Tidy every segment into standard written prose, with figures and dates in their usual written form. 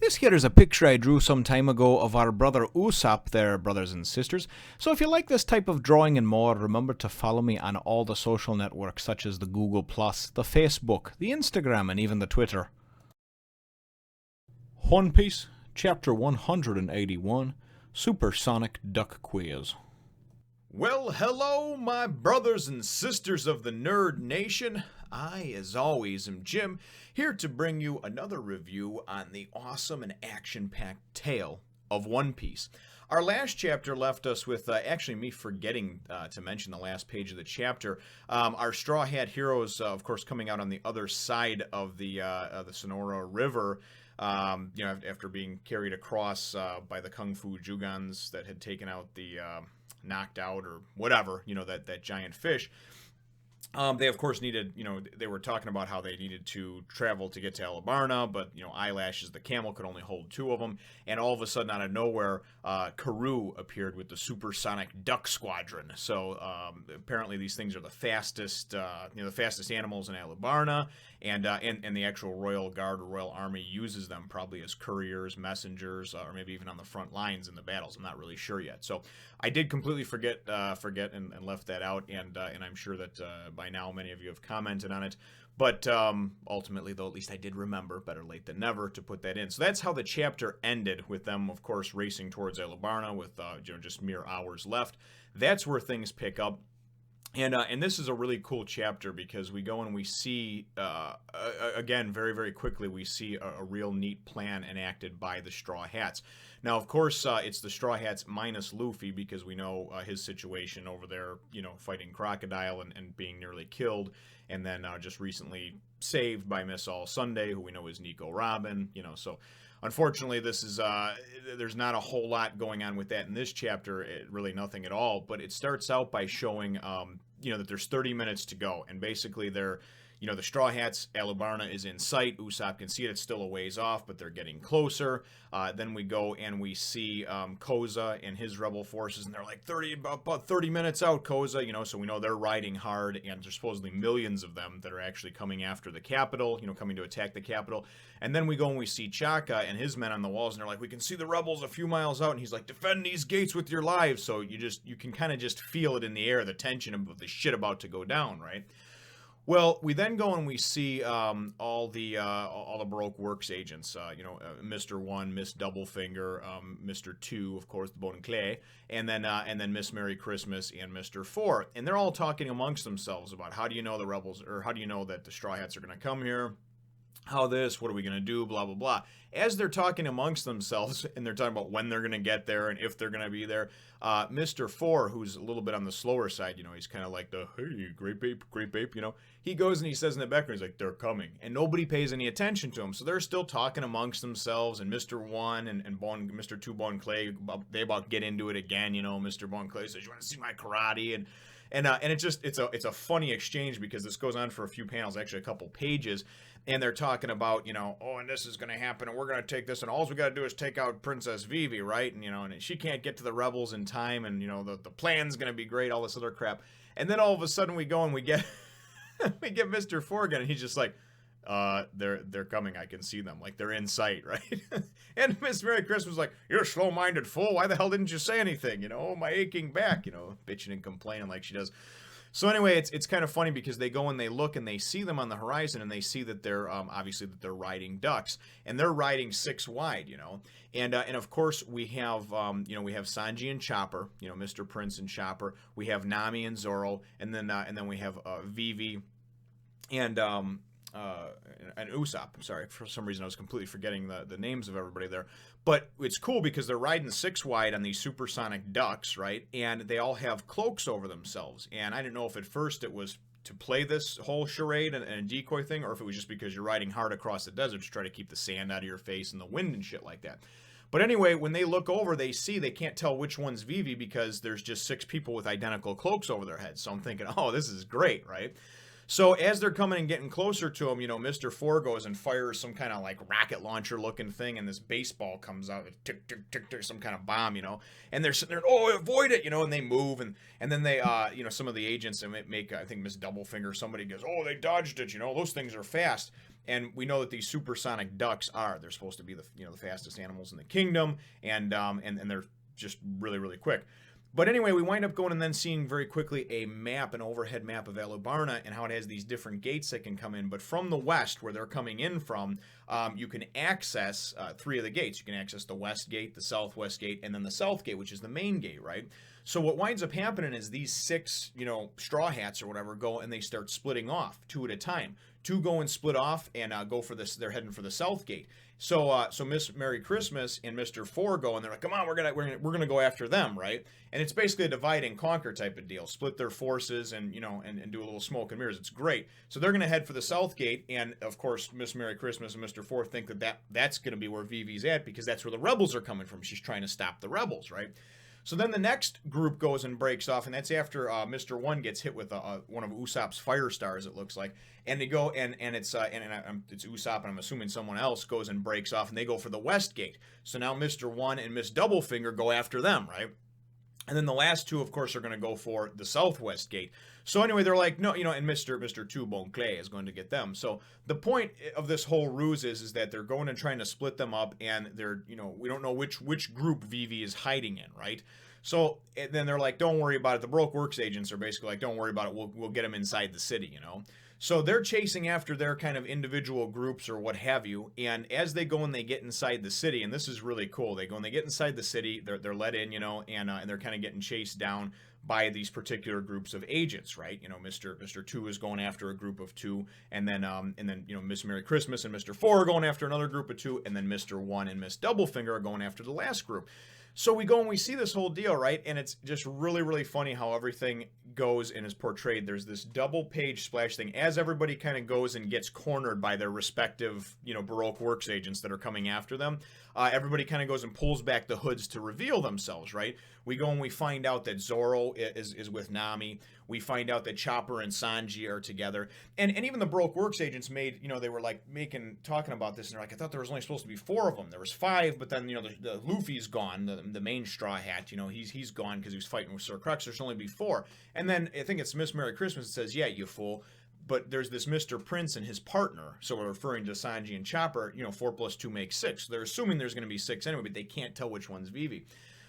This here is a picture I drew some time ago of our brother Usopp there, brothers and sisters. So if you like this type of drawing and more, remember to follow me on all the social networks such as the Google+, the Facebook, the Instagram, and even the Twitter. One Piece, Chapter 181, Supersonic Duck Quiz. Well, hello, my brothers and sisters of the Nerd Nation. I, as always, am Jim, here to bring you another review on the awesome and action-packed tale of One Piece. Our last chapter left us with, actually me forgetting to mention the last page of the chapter. Our Straw Hat heroes, of course, coming out on the other side of the Sonora River, after being carried across by the Kung Fu Jugans that had taken out the knocked out or whatever, that giant fish. They, of course, needed, they were talking about how they needed to travel to get to Alubarna, but, Eyelashes, the camel, could only hold two of them. And all of a sudden, out of nowhere, Karoo appeared with the Supersonic Duck Squadron. So, apparently these things are the fastest animals in Alubarna. And the actual Royal Guard or Royal Army uses them probably as couriers, messengers, or maybe even on the front lines in the battles. I'm not really sure yet. So I did completely forget and left that out, and I'm sure that by now many of you have commented on it. But ultimately, though, at least I did remember, better late than never, to put that in. So that's how the chapter ended, with them, of course, racing towards Alubarna with just mere hours left. That's where things pick up. And this is a really cool chapter because we go and we see, again, very, very quickly, we see a real neat plan enacted by the Straw Hats. Now, of course, it's the Straw Hats minus Luffy because we know his situation over there, fighting Crocodile and being nearly killed. And then just recently saved by Miss All Sunday, who we know is Nico Robin, so... Unfortunately, this is there's not a whole lot going on with that in this chapter, really nothing at all. But it starts out by showing, that there's 30 minutes to go, and basically they're, the Straw Hats, Alubarna is in sight. Usopp can see it; it's still a ways off, but they're getting closer. Then we go and we see Koza and his rebel forces, and they're like about 30 minutes out, Koza. So we know they're riding hard, and there's supposedly millions of them that are actually coming after the capital, coming to attack the capital. And then we go and we see Chaka and his men on the walls, and they're like, we can see the rebels a few miles out, and he's like, defend these gates with your lives. So you can kind of just feel it in the air, the tension of the shit about to go down, right? Well, we then go and we see all the Baroque Works agents, Mr. 1, Miss Doublefinger, Mr. 2, of course, the Bone and Clay, and then Miss Merry Christmas and Mr. 4, and they're all talking amongst themselves about how do you know the rebels, or how do you know that the Straw Hats are going to come here? How this, what are we going to do, blah, blah, blah. As they're talking amongst themselves, and they're talking about when they're going to get there and if they're going to be there, Mr. 4, who's a little bit on the slower side, he's kind of like the, hey, great babe, he goes and he says in the background, he's like, they're coming. And nobody pays any attention to him. So they're still talking amongst themselves, and Mr. 1 and Mr. 2 Bon Clay, they about get into it again, Mr. Bon Clay says, you want to see my karate? And it's a funny exchange because this goes on for a few panels, actually a couple pages, and they're talking about, and this is going to happen, and we're going to take this, and all we got to do is take out Princess Vivi, right? And she can't get to the rebels in time, and, the plan's going to be great, all this other crap. And then all of a sudden we go and we get we get Mr. 4 again, and he's just like, they're coming, I can see them, like they're in sight, right? And Miss Merry Christmas was like, you're a slow-minded fool, why the hell didn't you say anything? Oh, my aching back, bitching and complaining like she does. So anyway, it's kind of funny because they go and they look and they see them on the horizon, and they see that they're obviously that they're riding ducks, and they're riding 6 wide, and of course we have we have Sanji and Chopper, Mr. Prince and Chopper, we have Nami and Zoro, and then we have Vivi and Usopp. I'm sorry, for some reason I was completely forgetting the names of everybody there. But it's cool because they're riding 6 wide on these supersonic ducks, right? And they all have cloaks over themselves. And I didn't know if at first it was to play this whole charade and a decoy thing, or if it was just because you're riding hard across the desert to try to keep the sand out of your face and the wind and shit like that. But anyway, when they look over, they can't tell which one's Vivi because there's just 6 people with identical cloaks over their heads. So I'm thinking, oh, this is great, right? So as they're coming and getting closer to him, Mr. Four goes and fires some kind of like rocket launcher looking thing, and this baseball comes out, tick, tick, tick, tick, some kind of bomb, and they're sitting there, oh, avoid it, and they move, and then they, some of the agents make, I think Miss Doublefinger, somebody goes, oh, they dodged it, those things are fast. And we know that these supersonic ducks they're supposed to be the fastest animals in the kingdom, and they're just really, really quick. But anyway, we wind up going and then seeing very quickly a map, an overhead map of Alubarna, and how it has these different gates that can come in. But from the west, where they're coming in from, you can access 3 of the gates. You can access the west gate, the southwest gate, and then the south gate, which is the main gate, right? So what winds up happening is these 6, straw hats or whatever go and they start splitting off 2 at a time. 2 go and split off and go for this. They're heading for the south gate. So Miss Merry Christmas and Mr. Four go and they're like, come on, we're gonna go after them, right? And it's basically a divide and conquer type of deal. Split their forces and and do a little smoke and mirrors. It's great. So they're gonna head for the south gate, and of course Miss Merry Christmas and Mr. Four think that's gonna be where Vivi's at, because that's where the rebels are coming from. She's trying to stop the rebels, right? So then the next group goes and breaks off, and that's after Mr. One gets hit with one of Usopp's fire stars, it looks like. And they go, and it's it's Usopp, and I'm assuming someone else goes and breaks off, and they go for the west gate. So now Mr. One and Miss Doublefinger go after them, right? And then the last 2, of course, are going to go for the southwest gate. So anyway, they're like, no, and Mr. Two Bon Clay is going to get them. So the point of this whole ruse is that they're going and trying to split them up, and they're, we don't know which group Vivi is hiding in, right? So then they're like, don't worry about it. The Baroque Works agents are basically like, don't worry about it. We'll get them inside the city, So they're chasing after their kind of individual groups or what have you. And as they go and they get inside the city, and this is really cool, they go and they get inside the city, they're let in, and they're kind of getting chased down by these particular groups of agents, right? Mr. Two is going after a group of 2, and then Miss Merry Christmas and Mr. Four are going after another group of 2, and then Mr. One and Miss Doublefinger are going after the last group. So we go and we see this whole deal, right? And it's just really, really funny how everything goes and is portrayed. There's this double page splash thing as everybody kind of goes and gets cornered by their respective, Baroque Works agents that are coming after them. Everybody kind of goes and pulls back the hoods to reveal themselves, right? We go and we find out that Zoro is with Nami. We find out that Chopper and Sanji are together. And even the Baroque Works agents made, they were like talking about this, and they're like, I thought there was only supposed to be 4 of them. There was 5, but then, the Luffy's gone, the main Straw Hat, he's gone because he was fighting with Sir Crux. There's only be 4. And then I think it's Miss Merry Christmas that says, yeah, you fool. But there's this Mr. Prince and his partner, so we're referring to Sanji and Chopper, 4 plus 2 makes 6. So they're assuming there's going to be 6 anyway, but they can't tell which one's Vivi.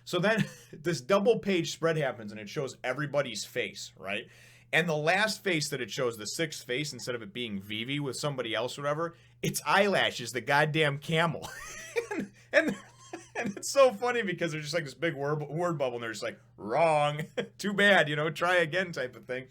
So then this double page spread happens, and it shows everybody's face, right? And the last face that it shows, the 6th face, instead of it being Vivi with somebody else or whatever, it's Eyelashes, the goddamn camel. and it's so funny because there's just like this big word bubble, and they're just like, wrong, too bad, try again type of thing.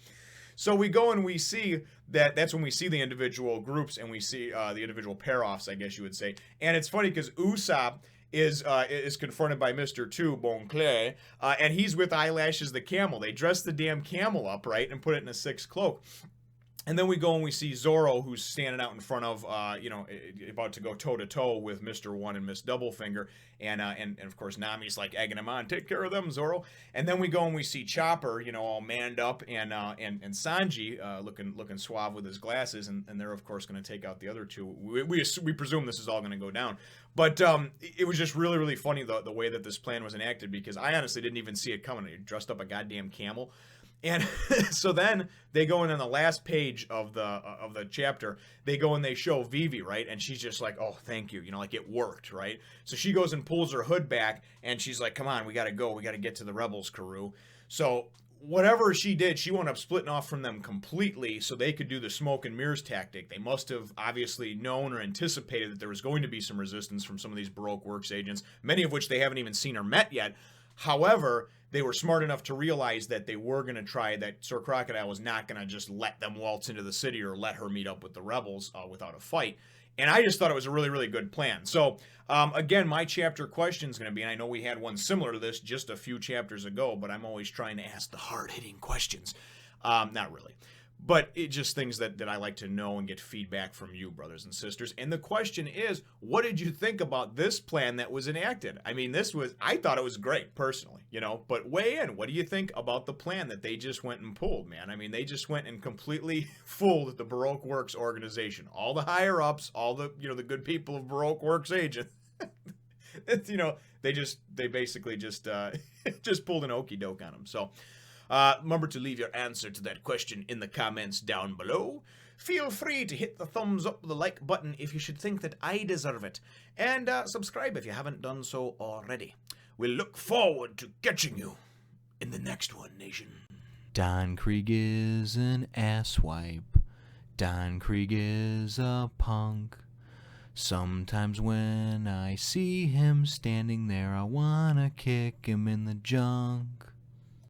So we go and we see that's when we see the individual groups, and we see the individual pair-offs, I guess you would say. And it's funny because Usopp is confronted by Mr. Two Bon Clay, and he's with Eyelashes the camel. They dress the damn camel up, right, and put it in a 6 cloak. And then we go and we see Zoro, who's standing out in front of, about to go toe-to-toe with Mr. One and Miss Doublefinger. And of course, Nami's like egging him on, take care of them, Zoro. And then we go and we see Chopper, all manned up, and Sanji looking suave with his glasses. And they're, of course, going to take out the other 2. We presume this is all going to go down. But it was just really, really funny, the way that this plan was enacted, because I honestly didn't even see it coming. He dressed up a goddamn camel. And so then they go in on the last page of the chapter, they go and they show Vivi, right? And she's just like, oh, thank you. Like it worked, right? So she goes and pulls her hood back, and she's like, come on, we got to go. We got to get to the rebels, Karoo. So whatever she did, she wound up splitting off from them completely so they could do the smoke and mirrors tactic. They must have obviously known or anticipated that there was going to be some resistance from some of these Baroque Works agents, many of which they haven't even seen or met yet. However, they were smart enough to realize that they were going to try, that Sir Crocodile was not going to just let them waltz into the city or let her meet up with the rebels without a fight. And I just thought it was a really, really good plan. So, again, my chapter question is going to be, and I know we had one similar to this just a few chapters ago, but I'm always trying to ask the hard-hitting questions. Not really. But it just things that I like to know and get feedback from you, brothers and sisters. And the question is, what did you think about this plan that was enacted? I mean, I thought it was great, personally, but weigh in. What do you think about the plan that they just went and pulled, man? I mean, they just went and completely fooled the Baroque Works organization. All the higher-ups, all the, the good people of Baroque Works agents. They basically just pulled an okey doke on them. So, remember to leave your answer to that question in the comments down below. Feel free to hit the thumbs up, the like button if you should think that I deserve it. And subscribe if you haven't done so already. We'll look forward to catching you in the next one, nation. Don Krieg is an asswipe. Don Krieg is a punk. Sometimes when I see him standing there, I wanna kick him in the junk.